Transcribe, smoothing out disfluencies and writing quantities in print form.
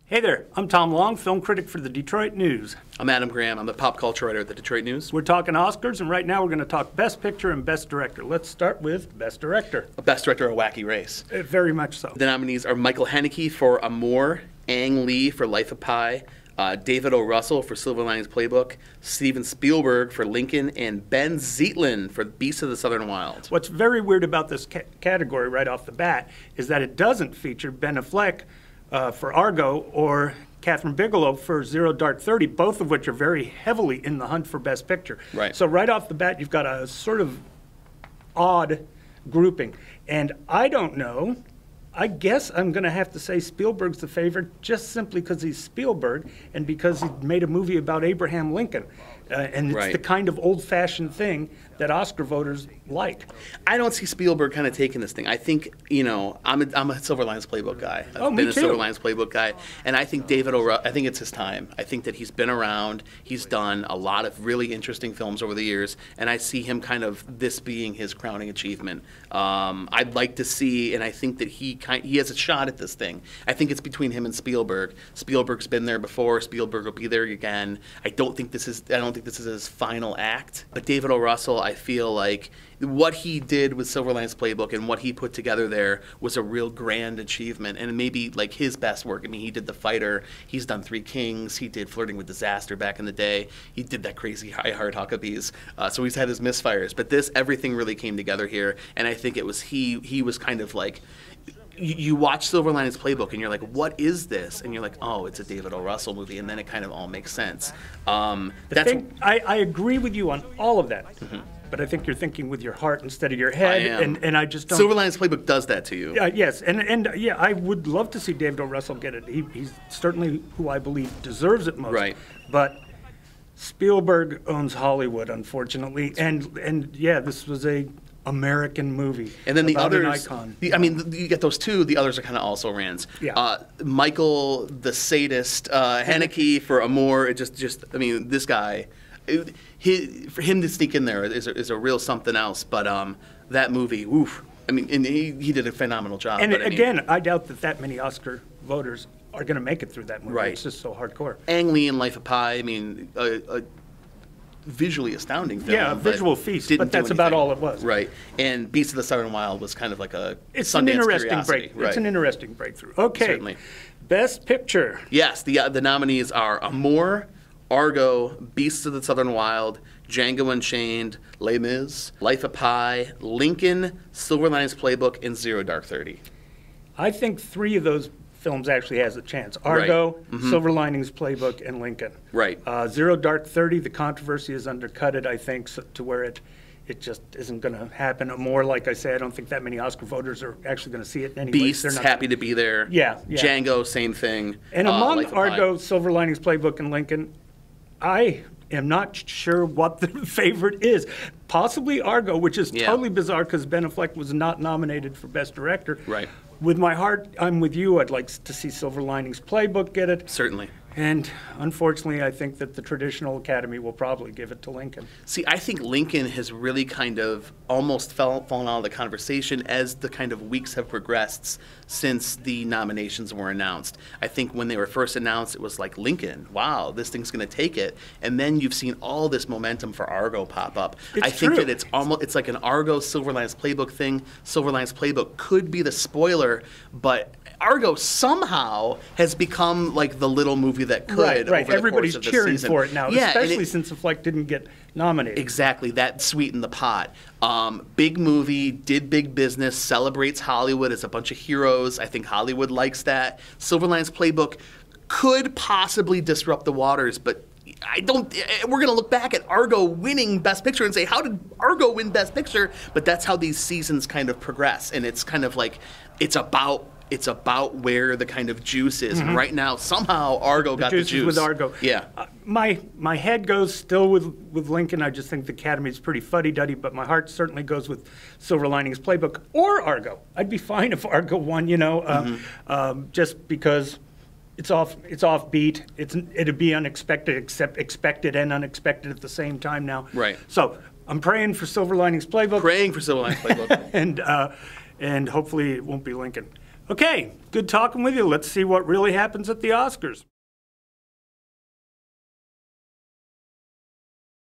Hey there, I'm Tom Long, film critic for the Detroit News. I'm Adam Graham. I'm the pop culture writer at the Detroit News. We're talking Oscars, and right now we're going to talk Best Picture and Best Director. Let's start with Best Director. Best Director, a wacky race. Very much so. The nominees are Michael Haneke for Amour, Ang Lee for Life of Pi, David O. Russell for Silver Linings Playbook, Steven Spielberg for Lincoln, and Ben Zeitlin for Beasts of the Southern Wild. What's very weird about this category right off the bat is that it doesn't feature Ben Affleck for Argo or Catherine Bigelow for Zero Dark 30, both of which are very heavily in the hunt for Best Picture. Right. So right off the bat, you've got a sort of odd grouping. And I don't know. I guess I'm going to have to say Spielberg's the favorite just simply because he's Spielberg and because he made a movie about Abraham Lincoln. And it's the kind of old-fashioned thing that Oscar voters like. I don't see Spielberg kind of taking this thing. I think, I'm a Silver Linings Playbook guy. Oh, I've me been too. a Silver Linings Playbook guy. And I think I think it's his time. I think that he's been around. He's done a lot of really interesting films over the years. And I see him kind of this being his crowning achievement. I'd like to see, and I think that he has a shot at this thing. I think it's between him and Spielberg. Spielberg's been there before. Spielberg will be there again. I don't think this is his final act. But David O. Russell, I feel like what he did with Silver Linings Playbook and what he put together there was a real grand achievement, and maybe like his best work. I mean, he did The Fighter. He's done Three Kings. He did Flirting with Disaster back in the day. He did that crazy I Heart Huckabees. So he's had his misfires. But everything really came together here, and I think it was he was kind of like, you watch Silver Linings Playbook and you're like, what is this? And you're like, oh, it's a David O. Russell movie, and then it kind of all makes sense. I agree with you on all of that, but I think you're thinking with your heart instead of your head, I am. and I just don't. Silver Linings Playbook does that to you. Yes, and I would love to see David O. Russell get it. He's certainly who I believe deserves it most. Right. But Spielberg owns Hollywood, unfortunately, and yeah, this was a American movie. And then the about others, an icon. you get those two. The others are kind of also rans. Yeah. Michael, the sadist, Haneke for Amour. This guy, for him to sneak in there is a real something else. But that movie, oof. I mean, and he did a phenomenal job. And I doubt that many Oscar voters are going to make it through that movie. Right. It's just so hardcore. Ang Lee and Life of Pi. I mean, a visually astounding film. Yeah, a visual feast, but that's about all it was. Right. And Beasts of the Southern Wild was kind of like it's Sundance an interesting curiosity. Right. It's an interesting breakthrough. Okay. Certainly. Best Picture. Yes, the nominees are Amour, Argo, Beasts of the Southern Wild, Django Unchained, Les Mis, Life of Pi, Lincoln, Silver Linings Playbook, and Zero Dark 30. I think three of those films actually has a chance. Argo, Silver Linings Playbook, and Lincoln. Right. Zero Dark 30, the controversy has undercut it, I think, to where it just isn't going to happen. More, like I say, I don't think that many Oscar voters are actually going to see it anyway. Beasts, happy to be there. Yeah. Django, same thing. And among Life of Argo, Pi. Silver Linings Playbook, and Lincoln, I am not sure what the favorite is. Possibly Argo, which is totally bizarre because Ben Affleck was not nominated for Best Director. Right. With my heart, I'm with you. I'd like to see Silver Linings Playbook get it. Certainly. And unfortunately, I think that the traditional Academy will probably give it to Lincoln. See, I think Lincoln has really kind of almost fallen out of the conversation as the kind of weeks have progressed since the nominations were announced. I think when they were first announced, it was like, Lincoln, wow, this thing's going to take it. And then you've seen all this momentum for Argo pop up. I think that it's like an Argo Silver Linings Playbook thing. Silver Linings Playbook could be the spoiler, but Argo somehow has become like the little movie that could. Right. Over the Everybody's course of the cheering season. for it now, Yeah, especially since Affleck didn't get nominated. Exactly. That sweetened the pot. Big movie, did big business, celebrates Hollywood as a bunch of heroes. I think Hollywood likes that. Silver Linings Playbook could possibly disrupt the waters, but we're going to look back at Argo winning Best Picture and say, how did Argo win Best Picture? But that's how these seasons kind of progress. And it's kind of like, it's about where the kind of juice is. And right now, somehow, Argo got the juice. With Argo. Yeah. My head goes still with Lincoln. I just think the Academy's pretty fuddy-duddy, but my heart certainly goes with Silver Linings Playbook or Argo. I'd be fine if Argo won, just because it's offbeat. It'd be unexpected, except expected and unexpected at the same time now. Right. So I'm praying for Silver Linings Playbook. Praying for Silver Linings Playbook. And hopefully it won't be Lincoln. Okay, good talking with you. Let's see what really happens at the Oscars.